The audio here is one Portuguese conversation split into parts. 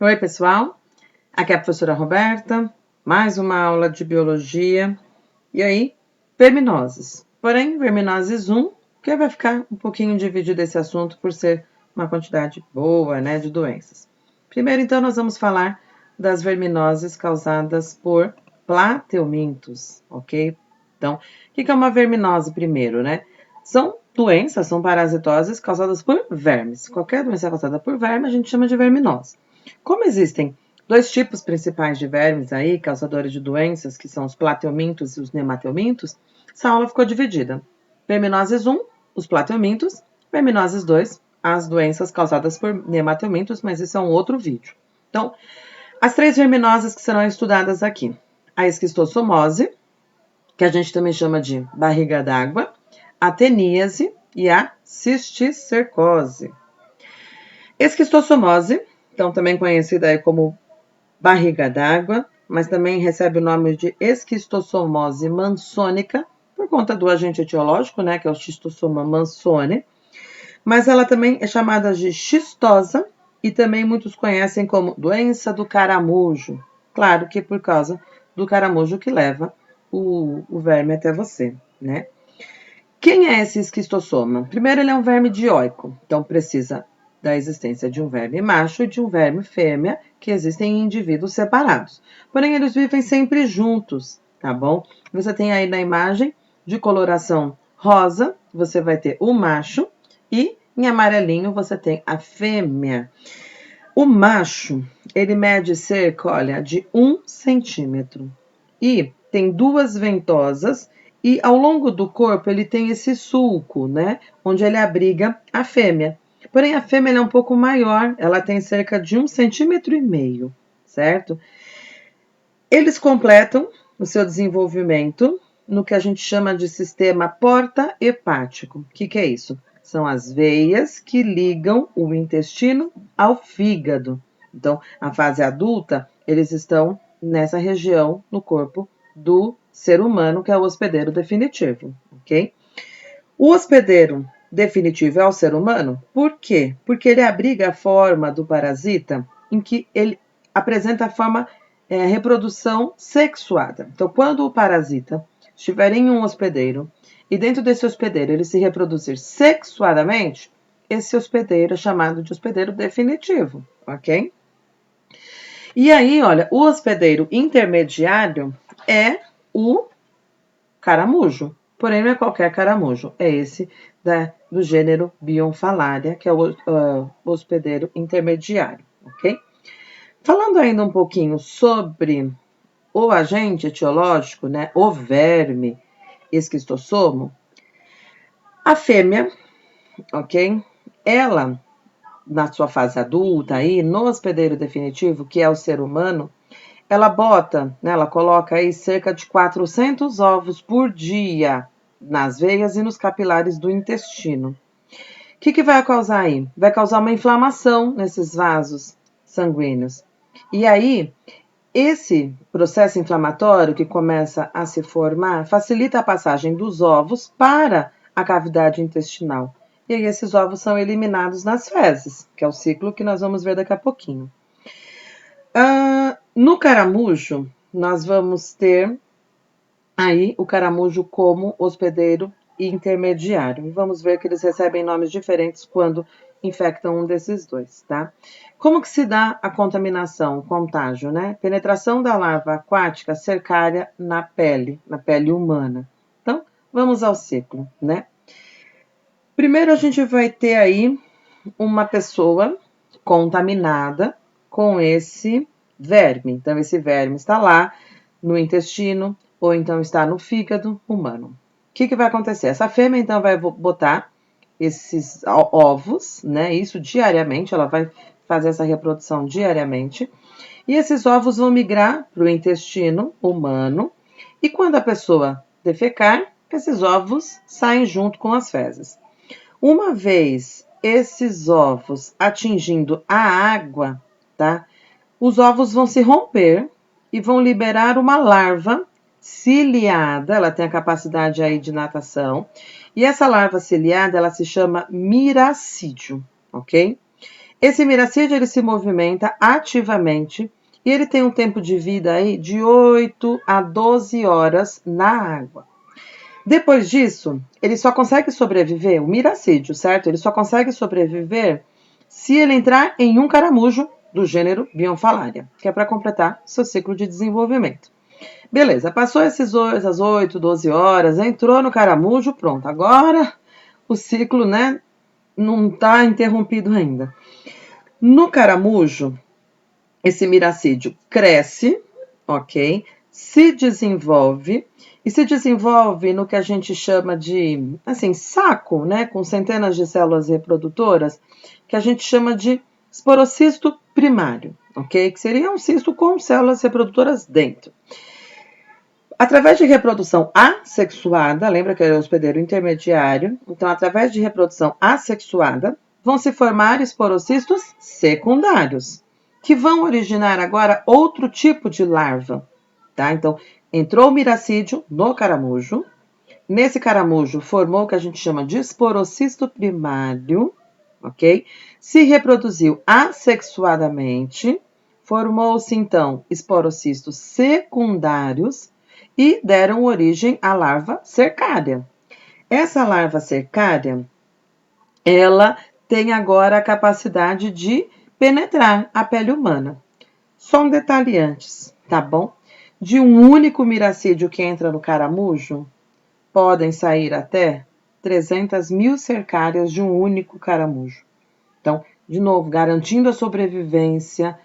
Oi, pessoal. Aqui é a professora Roberta, mais uma aula de biologia. E aí, verminoses. Porém, verminoses 1, que vai ficar um pouquinho dividido esse assunto por ser uma quantidade boa, né, de doenças. Primeiro, então, nós vamos falar das verminoses causadas por plateumintos, ok? Então, o que é uma verminose primeiro, né? São doenças, são parasitoses causadas por vermes. Qualquer doença causada por verme, a gente chama de verminose. Como existem dois tipos principais de vermes aí, causadores de doenças, que são os plateumintos e os nemateumintos, essa aula ficou dividida. Verminoses 1, os plateumintos, verminoses 2, as doenças causadas por nemateumintos, mas isso é um outro vídeo. Então, as três verminoses que serão estudadas aqui. A esquistossomose, que a gente também chama de barriga d'água, a teníase e a cisticercose. Esquistossomose, então também conhecida aí como barriga d'água, mas também recebe o nome de esquistossomose mansônica, por conta do agente etiológico, né, que é o Schistosoma mansone, mas ela também é chamada de xistosa e também muitos conhecem como doença do caramujo. Claro que por causa do caramujo que leva o verme até você, né? Quem é esse esquistossoma? Primeiro, ele é um verme dioico, então precisa da existência de um verme macho e de um verme fêmea, que existem em indivíduos separados. Porém, eles vivem sempre juntos, tá bom? Você tem aí na imagem, de coloração rosa, você vai ter o macho, e em amarelinho você tem a fêmea. O macho, ele mede cerca, olha, de 1 centímetro. E tem duas ventosas, e ao longo do corpo ele tem esse sulco, né? Onde ele abriga a fêmea. Porém, a fêmea é um pouco maior, ela tem cerca de 1,5 centímetros, certo? Eles completam o seu desenvolvimento no que a gente chama de sistema porta-hepático. O que é isso? São as veias que ligam o intestino ao fígado. Então, a fase adulta, eles estão nessa região no corpo do ser humano, que é o hospedeiro definitivo, ok? O hospedeiro definitivo é o ser humano, por quê? Porque ele abriga a forma do parasita em que ele apresenta a forma reprodução sexuada. Então, quando o parasita estiver em um hospedeiro e dentro desse hospedeiro ele se reproduzir sexuadamente, esse hospedeiro é chamado de hospedeiro definitivo, ok? E aí, olha, o hospedeiro intermediário é o caramujo. Porém, não é qualquer caramujo, é esse do gênero Bionfalaria, que é o hospedeiro intermediário, ok? Falando ainda um pouquinho sobre o agente etiológico, né, o verme esquistossomo, a fêmea, ok? Ela, na sua fase adulta, aí, no hospedeiro definitivo, que é o ser humano, ela bota, né, ela coloca aí cerca de 400 ovos por dia nas veias e nos capilares do intestino. O que vai causar aí? Vai causar uma inflamação nesses vasos sanguíneos. E aí, esse processo inflamatório que começa a se formar facilita a passagem dos ovos para a cavidade intestinal. E aí, esses ovos são eliminados nas fezes, que é o ciclo que nós vamos ver daqui a pouquinho. No caramujo, nós vamos ter aí o caramujo como hospedeiro intermediário. E vamos ver que eles recebem nomes diferentes quando infectam um desses dois, tá? Como que se dá a contaminação, o contágio, né? Penetração da larva aquática cercária na pele humana. Então, vamos ao ciclo, né? Primeiro a gente vai ter aí uma pessoa contaminada com esse verme. Então, esse verme está lá no intestino ou então está no fígado humano. O que vai acontecer? Essa fêmea, então, vai botar esses ovos, né? Isso diariamente, ela vai fazer essa reprodução diariamente. E esses ovos vão migrar para o intestino humano. E quando a pessoa defecar, esses ovos saem junto com as fezes. Uma vez esses ovos atingindo a água, tá? Os ovos vão se romper e vão liberar uma larva ciliada, ela tem a capacidade aí de natação, e essa larva ciliada, ela se chama miracídio, ok? Esse miracídio ele se movimenta ativamente e ele tem um tempo de vida aí de 8 a 12 horas na água. Depois disso, ele só consegue sobreviver, o miracídio, certo? Ele só consegue sobreviver se ele entrar em um caramujo do gênero Bionfalaria, que é para completar seu ciclo de desenvolvimento. Beleza, passou essas 8, 12 horas, entrou no caramujo, pronto. Agora o ciclo, né, não está interrompido ainda. No caramujo, esse miracídio cresce, ok? Se desenvolve, e se desenvolve no que a gente chama de, assim, saco, né? Com centenas de células reprodutoras, que a gente chama de esporocisto primário, ok? Que seria um cisto com células reprodutoras dentro. Através de reprodução assexuada, lembra que é o hospedeiro intermediário? Então, através de reprodução assexuada, vão se formar esporocistos secundários, que vão originar agora outro tipo de larva, tá? Então, entrou o miracídio no caramujo. Nesse caramujo, formou o que a gente chama de esporocisto primário, ok? Se reproduziu assexuadamente, formou-se, então, esporocistos secundários e deram origem à larva cercária. Essa larva cercária, ela tem agora a capacidade de penetrar a pele humana. Só um detalhe antes, tá bom? De um único miracídio que entra no caramujo, podem sair até 300 mil cercárias de um único caramujo. Então, de novo, garantindo a sobrevivência,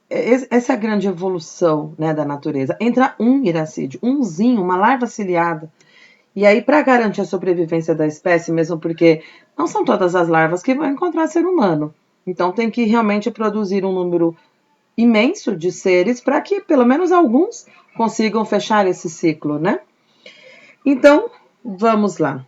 essa é a grande evolução, né, da natureza. Entra um miracídio, umzinho, uma larva ciliada. E aí, para garantir a sobrevivência da espécie, mesmo porque não são todas as larvas que vão encontrar ser humano. Então, tem que realmente produzir um número imenso de seres para que pelo menos alguns consigam fechar esse ciclo, né? Então, vamos lá.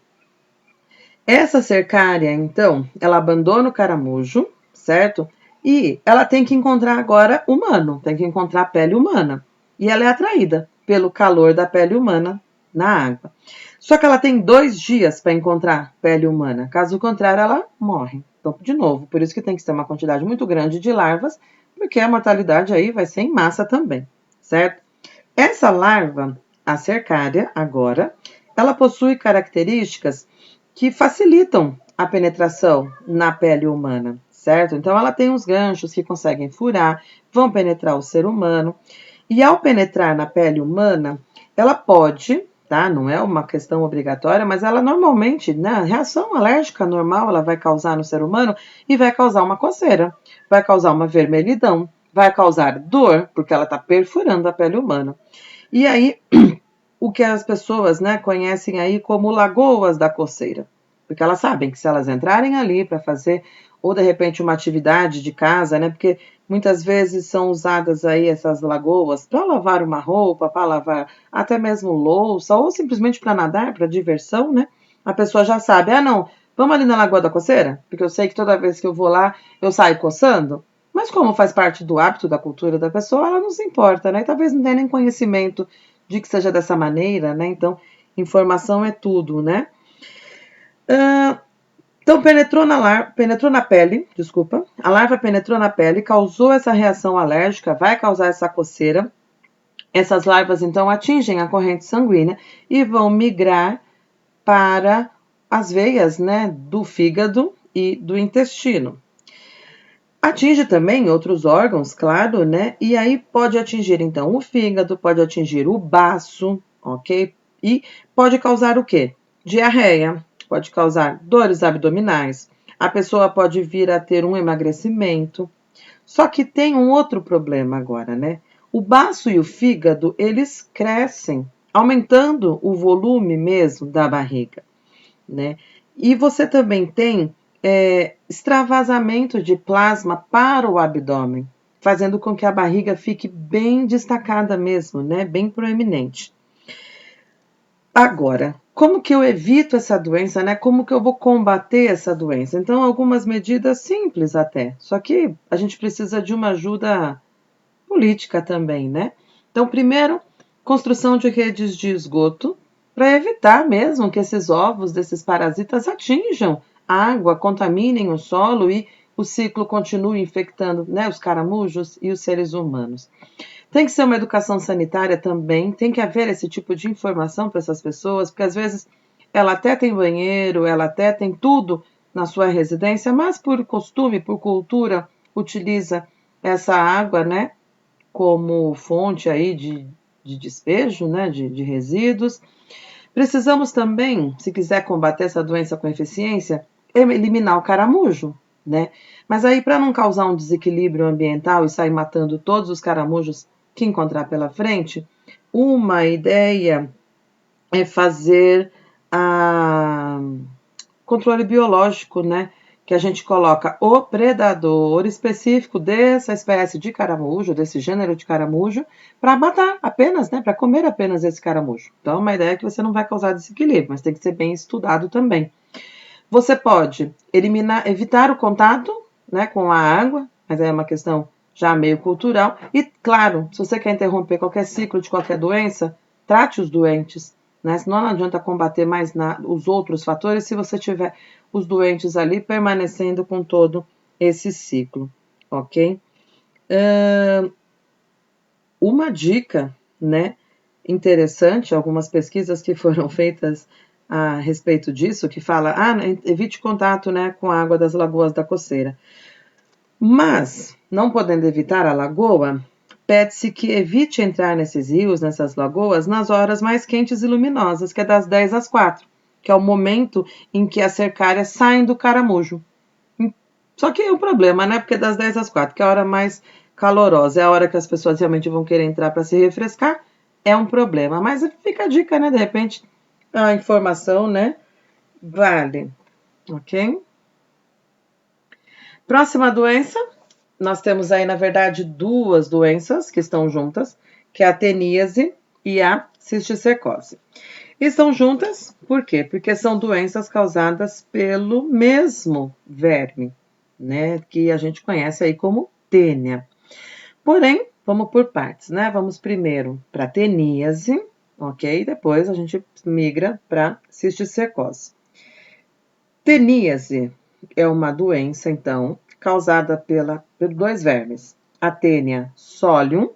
Essa cercária, então, ela abandona o caramujo, certo? E ela tem que encontrar agora humano, tem que encontrar a pele humana. E ela é atraída pelo calor da pele humana na água. Só que ela tem 2 dias para encontrar pele humana. Caso contrário, ela morre. Então, de novo, por isso que tem que ter uma quantidade muito grande de larvas, porque a mortalidade aí vai ser em massa também, certo? Essa larva, a cercária, agora, ela possui características que facilitam a penetração na pele humana, certo? Então, ela tem uns ganchos que conseguem furar, vão penetrar o ser humano. E ao penetrar na pele humana, ela pode, tá? Não é uma questão obrigatória, mas ela normalmente, na reação alérgica normal, ela vai causar no ser humano e vai causar uma coceira, vai causar uma vermelhidão, vai causar dor, porque ela está perfurando a pele humana. E aí, o que as pessoas, né, conhecem aí como lagoas da coceira, porque elas sabem que se elas entrarem ali para fazer, ou de repente uma atividade de casa, né, porque muitas vezes são usadas aí essas lagoas para lavar uma roupa, para lavar até mesmo louça, ou simplesmente para nadar, para diversão, né, a pessoa já sabe, não, vamos ali na Lagoa da Coceira, porque eu sei que toda vez que eu vou lá, eu saio coçando. Mas como faz parte do hábito, da cultura da pessoa, ela não se importa, né? E talvez não tenha nem conhecimento de que seja dessa maneira, né? Então, informação é tudo, né? Então, penetrou na pele, desculpa. A larva penetrou na pele, causou essa reação alérgica, vai causar essa coceira. Essas larvas, então, atingem a corrente sanguínea e vão migrar para as veias, né, do fígado e do intestino. Atinge também outros órgãos, claro, né? E aí pode atingir, então, o fígado, pode atingir o baço, ok? E pode causar o quê? Diarreia, pode causar dores abdominais, a pessoa pode vir a ter um emagrecimento. Só que tem um outro problema agora, né? O baço e o fígado, eles crescem, aumentando o volume mesmo da barriga, né? E você também tem extravasamento de plasma para o abdômen, fazendo com que a barriga fique bem destacada mesmo, né? Bem proeminente. Agora, como que eu evito essa doença, né? Como que eu vou combater essa doença? Então, algumas medidas simples até, só que a gente precisa de uma ajuda política também, né? Então, primeiro, construção de redes de esgoto, para evitar mesmo que esses ovos desses parasitas atinjam água contaminem o solo e o ciclo continue infectando, né, os caramujos e os seres humanos. Tem que ser uma educação sanitária também, tem que haver esse tipo de informação para essas pessoas, porque às vezes ela até tem banheiro, ela até tem tudo na sua residência, mas por costume, por cultura, utiliza essa água, né, como fonte aí de despejo, né, de resíduos. Precisamos também, se quiser combater essa doença com eficiência, eliminar o caramujo, né? Mas aí, para não causar um desequilíbrio ambiental e sair matando todos os caramujos que encontrar pela frente, uma ideia é fazer a controle biológico, né? Que a gente coloca o predador específico dessa espécie de caramujo, desse gênero de caramujo, para matar apenas, né? Para comer apenas esse caramujo. Então, uma ideia é que você não vai causar desequilíbrio, mas tem que ser bem estudado também. Você pode evitar o contato, né, com a água, mas é uma questão já meio cultural. E, claro, se você quer interromper qualquer ciclo de qualquer doença, trate os doentes, né? Senão não adianta combater mais os outros fatores se você tiver os doentes ali permanecendo com todo esse ciclo, ok? Uma dica, né, interessante, algumas pesquisas que foram feitas a respeito disso, que fala, evite contato, né, com a água das lagoas da coceira. Mas, não podendo evitar a lagoa, pede-se que evite entrar nesses rios, nessas lagoas, nas horas mais quentes e luminosas, que é das 10 às 4, que é o momento em que as cercárias saem do caramujo. Só que é um problema, né? Porque das 10 às 4, que é a hora mais calorosa, é a hora que as pessoas realmente vão querer entrar para se refrescar, é um problema. Mas fica a dica, né? De repente, a informação, né? Vale. Ok? Próxima doença, nós temos aí, na verdade, duas doenças que estão juntas, que é a teníase e a cisticercose. E estão juntas, por quê? Porque são doenças causadas pelo mesmo verme, né? Que a gente conhece aí como tênia. Porém, vamos por partes, né? Vamos primeiro para a teníase, ok? Depois a gente migra para cisticercose. Teníase é uma doença, então, causada por dois vermes, a tênia solium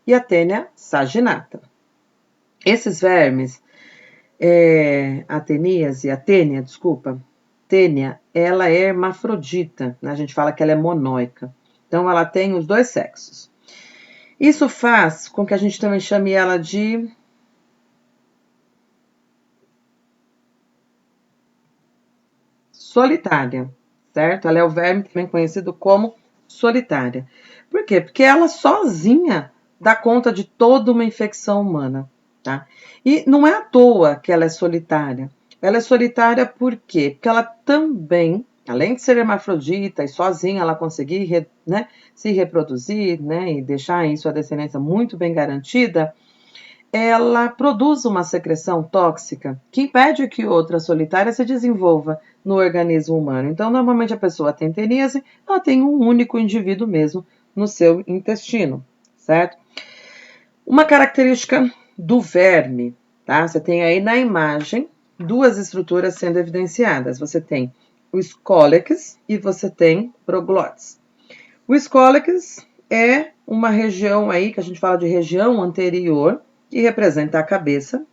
e a tênia saginata. Esses vermes, a tênia, tênia, ela é hermafrodita, né? A gente fala que ela é monóica. Então, ela tem os dois sexos. Isso faz com que a gente também chame ela de solitária, certo? Ela é o verme também conhecido como solitária. Por quê? Porque ela sozinha dá conta de toda uma infecção humana, tá? E não é à toa que ela é solitária. Ela é solitária por quê? Porque ela também, além de ser hermafrodita e sozinha ela conseguir né, se reproduzir, né, e deixar aí sua descendência muito bem garantida, ela produz uma secreção tóxica que impede que outra solitária se desenvolva no organismo humano. Então, normalmente a pessoa tem teníase, ela tem um único indivíduo mesmo no seu intestino, certo? Uma característica do verme, tá? Você tem aí na imagem duas estruturas sendo evidenciadas. Você tem o escólex e você tem proglotes. O escólex é uma região aí que a gente fala de região anterior, que representa a cabeça,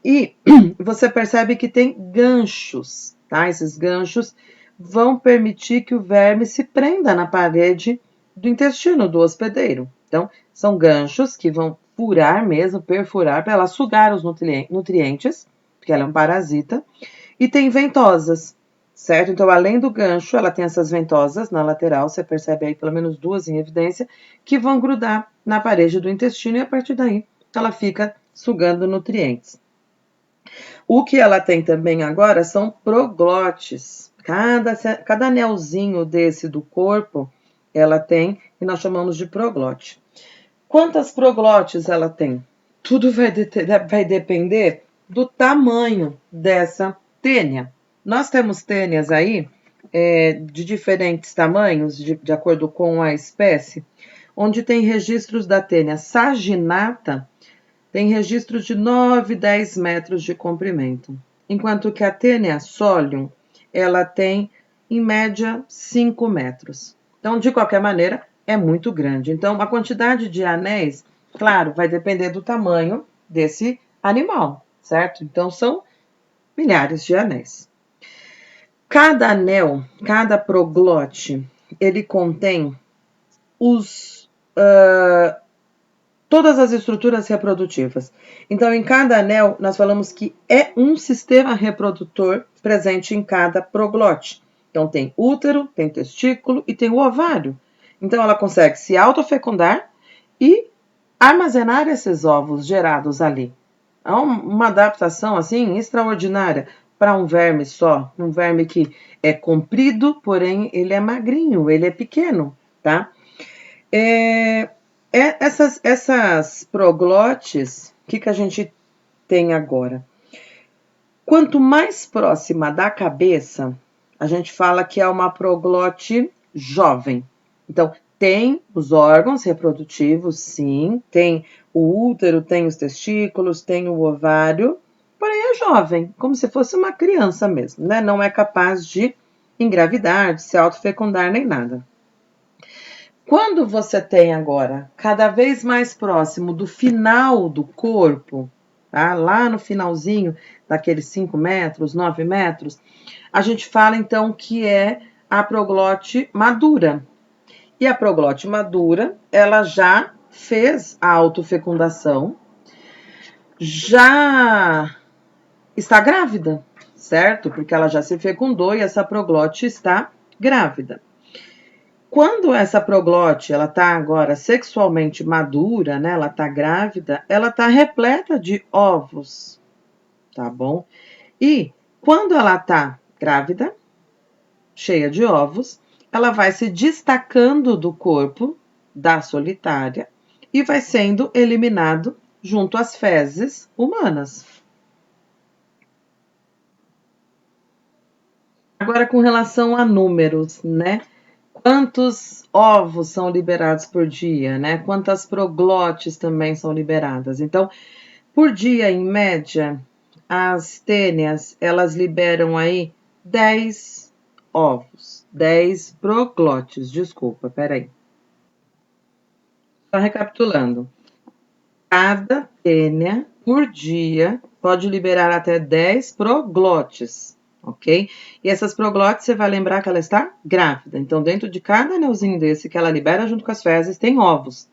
e você percebe que tem ganchos, tá? Esses ganchos vão permitir que o verme se prenda na parede do intestino do hospedeiro. Então, são ganchos que vão furar mesmo, perfurar, para ela sugar os nutrientes, porque ela é um parasita, e tem ventosas, certo? Então, além do gancho, ela tem essas ventosas na lateral, você percebe aí pelo menos duas em evidência, que vão grudar na parede do intestino e a partir daí ela fica sugando nutrientes. O que ela tem também agora são proglotes. Cada anelzinho desse do corpo, ela tem, e nós chamamos de proglote. Quantas proglotes ela tem? Tudo vai depender do tamanho dessa tênia. Nós temos tênias aí de diferentes tamanhos, de acordo com a espécie, onde tem registros da tênia saginata, tem registros de 9, 10 metros de comprimento, enquanto que a tênia solium ela tem, em média, 5 metros. Então, de qualquer maneira, é muito grande. Então, a quantidade de anéis, claro, vai depender do tamanho desse animal, certo? Então, são milhares de anéis. Cada anel, cada proglote, ele contém todas as estruturas reprodutivas. Então, em cada anel, nós falamos que é um sistema reprodutor presente em cada proglote. Então, tem útero, tem testículo e tem o ovário. Então, ela consegue se autofecundar e armazenar esses ovos gerados ali. É uma adaptação, assim, extraordinária para um verme só. Um verme que é comprido, porém, ele é magrinho, ele é pequeno, tá? Essas proglotes, o que a gente tem agora? Quanto mais próxima da cabeça, a gente fala que é uma proglote jovem. Então, tem os órgãos reprodutivos, sim, tem o útero, tem os testículos, tem o ovário, porém é jovem, como se fosse uma criança mesmo, né? Não é capaz de engravidar, de se autofecundar nem nada. Quando você tem agora cada vez mais próximo do final do corpo, tá? Lá no finalzinho daqueles 5 metros, 9 metros, a gente fala então que é a proglote madura. E a proglote madura, ela já fez a autofecundação, já está grávida, certo? Porque ela já se fecundou e essa proglote está grávida. Quando essa proglote, ela tá agora sexualmente madura, né? Ela tá grávida, ela tá repleta de ovos, tá bom? E quando ela tá grávida, cheia de ovos, ela vai se destacando do corpo da solitária e vai sendo eliminado junto às fezes humanas. Agora, com relação a números, né? Quantos ovos são liberados por dia, né? Quantas proglotes também são liberadas. Então, por dia, em média, as tênias, elas liberam aí 10 ovos, 10 proglotes, desculpa, peraí. Só recapitulando. Cada tênia, por dia, pode liberar até 10 proglotes, ok? E essas proglotes, você vai lembrar que ela está grávida. Então, dentro de cada anelzinho desse que ela libera junto com as fezes, tem ovos.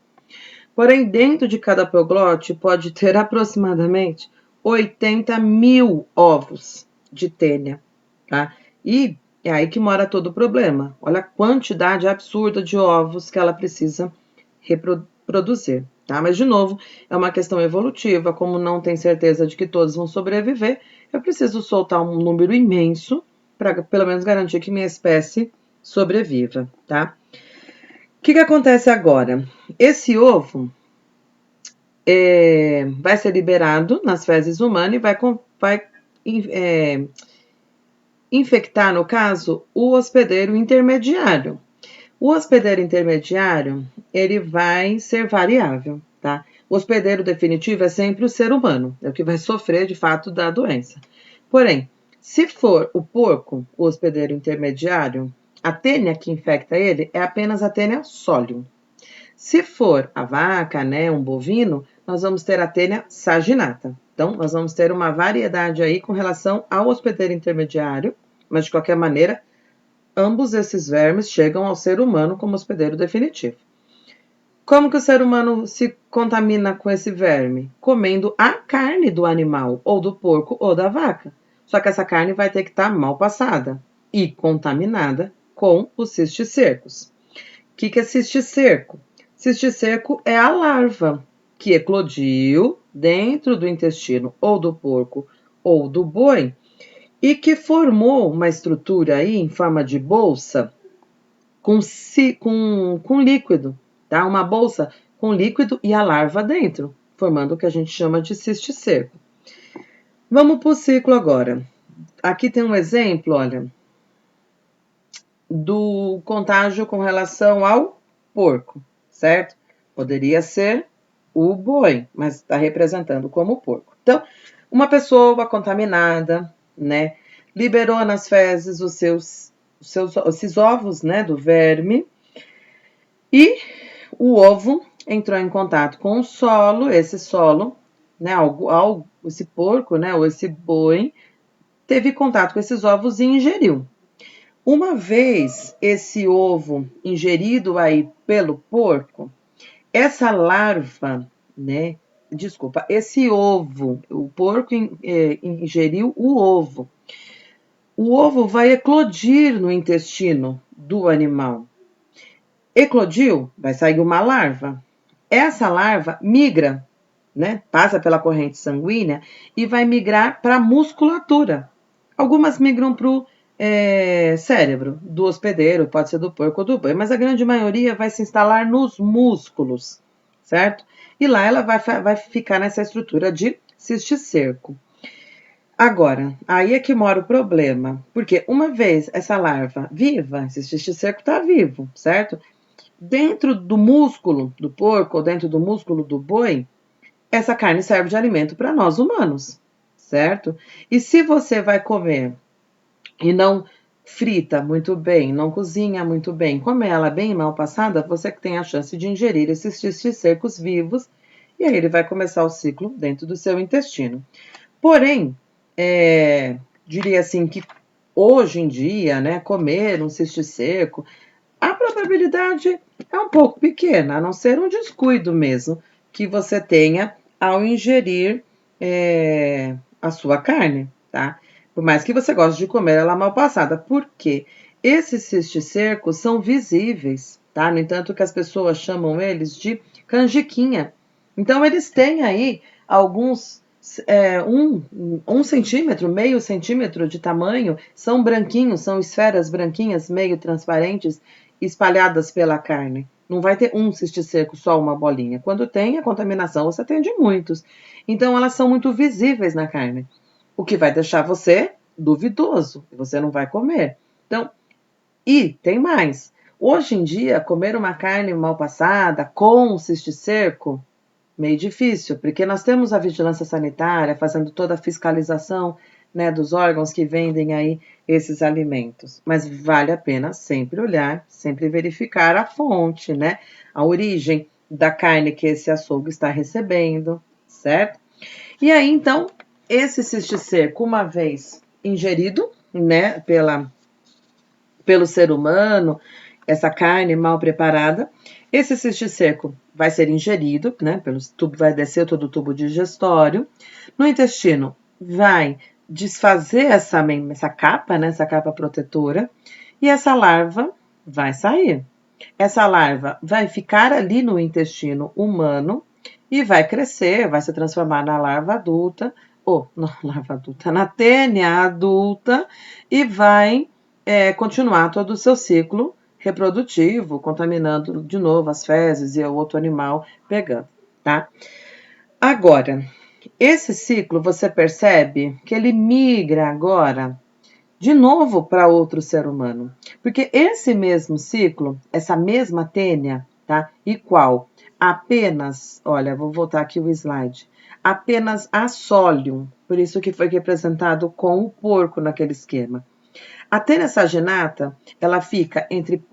Porém, dentro de cada proglote pode ter aproximadamente 80 mil ovos de tênia, tá? E é aí que mora todo o problema. Olha a quantidade absurda de ovos que ela precisa reproduzir, tá? Mas, de novo, é uma questão evolutiva, como não tem certeza de que todos vão sobreviver, eu preciso soltar um número imenso para, pelo menos, garantir que minha espécie sobreviva, tá? O que acontece agora? Esse ovo vai ser liberado nas fezes humanas e vai infectar, no caso, o hospedeiro intermediário. O hospedeiro intermediário, ele vai ser variável, tá? O hospedeiro definitivo é sempre o ser humano, é o que vai sofrer, de fato, da doença. Porém, se for o porco, o hospedeiro intermediário, a tênia que infecta ele é apenas a tênia solium. Se for a vaca, né, um bovino, nós vamos ter a tênia saginata. Então, nós vamos ter uma variedade aí com relação ao hospedeiro intermediário, mas de qualquer maneira, ambos esses vermes chegam ao ser humano como hospedeiro definitivo. Como que o ser humano se contamina com esse verme? Comendo a carne do animal, ou do porco, ou da vaca. Só que essa carne vai ter que estar mal passada e contaminada com os cisticercos. O que é cisticerco? Cisticerco é a larva que eclodiu dentro do intestino ou do porco ou do boi e que formou uma estrutura aí em forma de bolsa com líquido, tá? Uma bolsa com líquido e a larva dentro, formando o que a gente chama de cisticerco. Vamos para o ciclo agora. Aqui tem um exemplo, olha, do contágio com relação ao porco, certo? Poderia ser o boi, mas está representando como porco. Então, uma pessoa contaminada, né? liberou nas fezes esses ovos, né, do verme, e o ovo entrou em contato com o solo, esse solo, né, esse porco, né, ou esse boi, teve contato com esses ovos e ingeriu. Uma vez esse ovo ingerido aí pelo porco, essa larva, né, desculpa, esse ovo, o porco ingeriu o ovo. O ovo vai eclodir no intestino do animal. Eclodiu, vai sair uma larva. Essa larva migra, né? Passa pela corrente sanguínea e vai migrar para a musculatura. Algumas migram para o cérebro do hospedeiro, pode ser do porco ou do boi, mas a grande maioria vai se instalar nos músculos, certo? E lá ela vai ficar nessa estrutura de cisticerco. Agora, aí é que mora o problema, porque uma vez essa larva viva, esse cisticerco está vivo, certo? Dentro do músculo do porco ou dentro do músculo do boi, essa carne serve de alimento para nós humanos, certo? E se você vai comer e não frita muito bem, não cozinha muito bem, come ela bem mal passada, você tem a chance de ingerir esses cisticercos vivos e aí ele vai começar o ciclo dentro do seu intestino. Porém, diria assim que hoje em dia, né, comer um cisticerco, a probabilidade é um pouco pequena, a não ser um descuido mesmo que você tenha ao ingerir a sua carne, tá? Por mais que você goste de comer ela mal passada, porque esses cisticercos são visíveis, tá? No entanto, que as pessoas chamam eles de canjiquinha. Então, eles têm aí alguns um centímetro, meio centímetro de tamanho, são branquinhos, são esferas branquinhas, meio transparentes, espalhadas pela carne. Não vai ter um cisticerco, só uma bolinha. Quando tem a contaminação, você tem de muitos. Então, elas são muito visíveis na carne, o que vai deixar você duvidoso, e você não vai comer. Então, e tem mais. Hoje em dia, comer uma carne mal passada com cisticerco, meio difícil, porque nós temos a vigilância sanitária fazendo toda a fiscalização, né, dos órgãos que vendem aí esses alimentos. Mas vale a pena sempre olhar, sempre verificar a fonte, né, a origem da carne que esse açougue está recebendo, certo? E aí, então, esse cisticerco, uma vez ingerido, né, pelo ser humano, essa carne mal preparada, esse cisticerco vai ser ingerido, né, vai descer todo o tubo digestório, no intestino vai desfazer essa capa, né, essa capa protetora, e essa larva vai sair. Essa larva vai ficar ali no intestino humano e vai crescer, vai se transformar na larva adulta, na tênia adulta, e vai continuar todo o seu ciclo reprodutivo, contaminando de novo as fezes e o outro animal pegando, tá? Agora, esse ciclo você percebe que ele migra agora de novo para outro ser humano, porque esse mesmo ciclo, essa mesma tênia, tá? Igual apenas, olha, vou voltar aqui o slide, apenas a Solium, por isso que foi representado com o porco naquele esquema. A tênia saginata, ela fica entre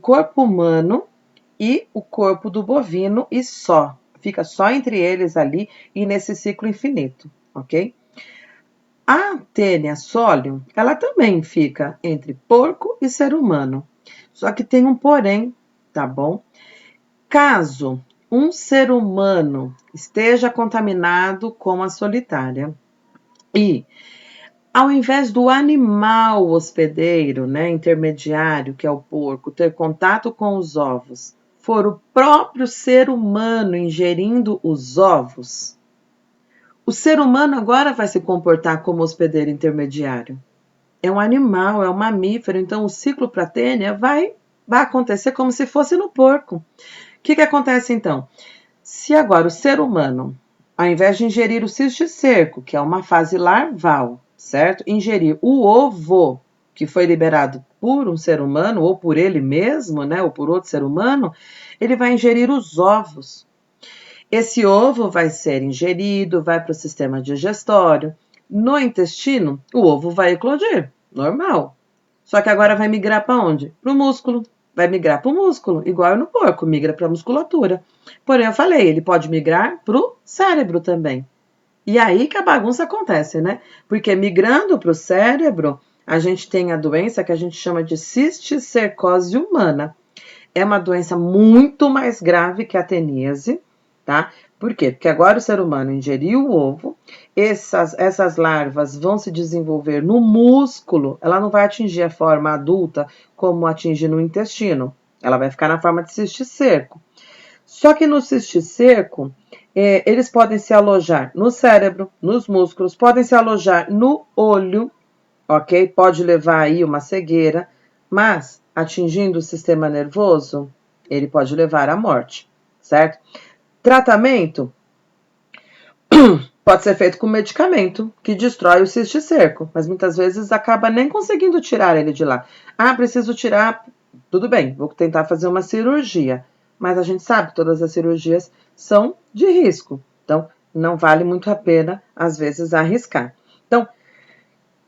corpo humano e o corpo do bovino e só. Fica só entre eles ali e nesse ciclo infinito, ok? A tênia solium, ela também fica entre porco e ser humano. Só que tem um porém, tá bom? Caso um ser humano esteja contaminado com a solitária e ao invés do animal hospedeiro, né, intermediário, que é o porco, ter contato com os ovos, for o próprio ser humano ingerindo os ovos, o ser humano agora vai se comportar como hospedeiro intermediário. É um animal, é um mamífero, então o ciclo para a tênia vai acontecer como se fosse no porco. O que acontece então? Se agora o ser humano, ao invés de ingerir o cisticerco, que é uma fase larval, certo? Ingerir o ovo, que foi liberado por um ser humano, ou por ele mesmo, né? Ou por outro ser humano, ele vai ingerir os ovos. Esse ovo vai ser ingerido, vai para o sistema digestório, No intestino, o ovo vai eclodir, normal. Só que agora vai migrar para onde? Para o músculo. Vai migrar para o músculo, igual no porco, migra para a musculatura. Porém, eu falei, ele pode migrar para o cérebro também. E aí que a bagunça acontece, né? Porque migrando para o cérebro, a gente tem a doença que a gente chama de cisticercose humana. É uma doença muito mais grave que a teníase, tá? Por quê? Porque agora o ser humano ingeriu o ovo, essas larvas vão se desenvolver no músculo, ela não vai atingir a forma adulta como atinge no intestino, ela vai ficar na forma de cisticerco. Só que no cisticerco, eles podem se alojar no cérebro, nos músculos, podem se alojar no olho, ok? Pode levar aí uma cegueira, mas atingindo o sistema nervoso, ele pode levar à morte, certo? Tratamento pode ser feito com medicamento que destrói o cisticerco, mas muitas vezes acaba nem conseguindo tirar ele de lá. Ah, preciso tirar, tudo bem, vou tentar fazer uma cirurgia, mas a gente sabe que todas as cirurgias são de risco, então não vale muito a pena, às vezes, arriscar. Então,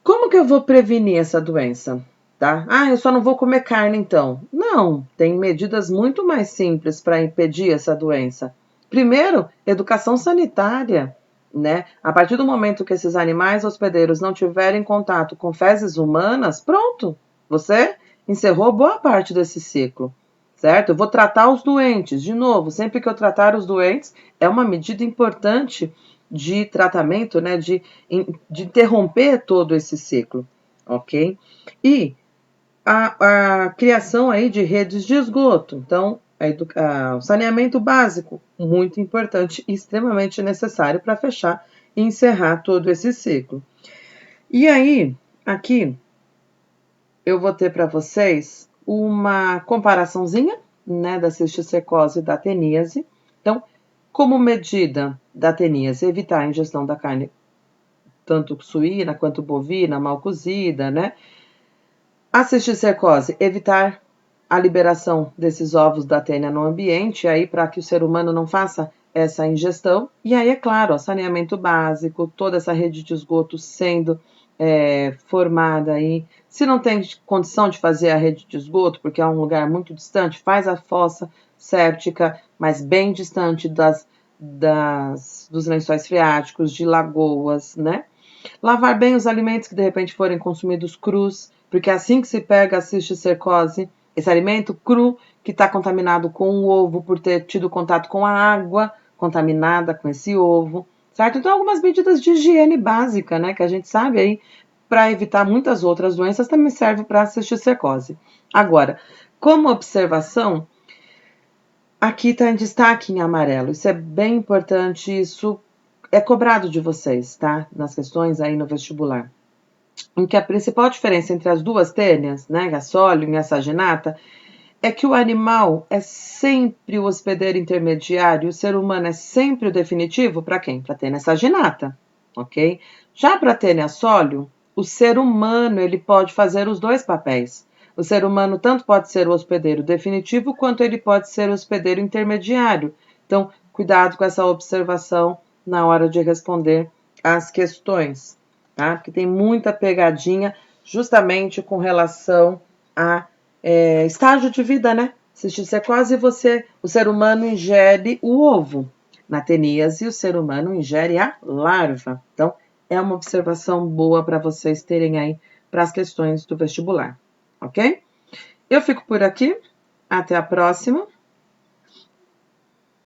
como que eu vou prevenir essa doença? Tá? Ah, eu só não vou comer carne então. Não, tem medidas muito mais simples para impedir essa doença. Primeiro, educação sanitária, né? A partir do momento que esses animais hospedeiros não tiverem contato com fezes humanas, pronto, você encerrou boa parte desse ciclo, certo? Eu vou tratar os doentes, de novo, sempre que eu tratar os doentes, é uma medida importante de tratamento, né, de interromper todo esse ciclo, ok? E a criação aí de redes de esgoto, então, o saneamento básico, muito importante e extremamente necessário para fechar e encerrar todo esse ciclo. E aí, aqui, eu vou ter para vocês uma comparaçãozinha, né, da cisticercose e da teníase. Então, como medida da teníase, evitar a ingestão da carne tanto suína quanto bovina, mal cozida, né? A cisticercose, evitar a liberação desses ovos da tênia no ambiente, aí para que o ser humano não faça essa ingestão. E aí, é claro, ó, saneamento básico, toda essa rede de esgoto sendo formada aí. Se não tem condição de fazer a rede de esgoto, porque é um lugar muito distante, faz a fossa séptica, mas bem distante dos lençóis freáticos, de lagoas, né? Lavar bem os alimentos que de repente forem consumidos crus, porque é assim que se pega a cisticercose, esse alimento cru que está contaminado com o ovo por ter tido contato com a água contaminada com esse ovo, certo? Então, algumas medidas de higiene básica, né, que a gente sabe aí, para evitar muitas outras doenças, também serve para a cisticercose. Agora, como observação, aqui está em destaque em amarelo, isso é bem importante, isso é cobrado de vocês, tá? Nas questões aí no vestibular. Em que a principal diferença entre as duas tênias, né, a Solium e a saginata, é que o animal é sempre o hospedeiro intermediário, o ser humano é sempre o definitivo para quem? Para a tênia saginata, ok? Já para a tênia Solium, o ser humano ele pode fazer os dois papéis. O ser humano tanto pode ser o hospedeiro definitivo, quanto ele pode ser o hospedeiro intermediário. Então, cuidado com essa observação na hora de responder as questões, tá? Porque tem muita pegadinha justamente com relação a estágio de vida, né? Cisticercose, o ser humano ingere o ovo. Na teníase, o ser humano ingere a larva. Então, é uma observação boa para vocês terem aí para as questões do vestibular, ok? Eu fico por aqui. Até a próxima.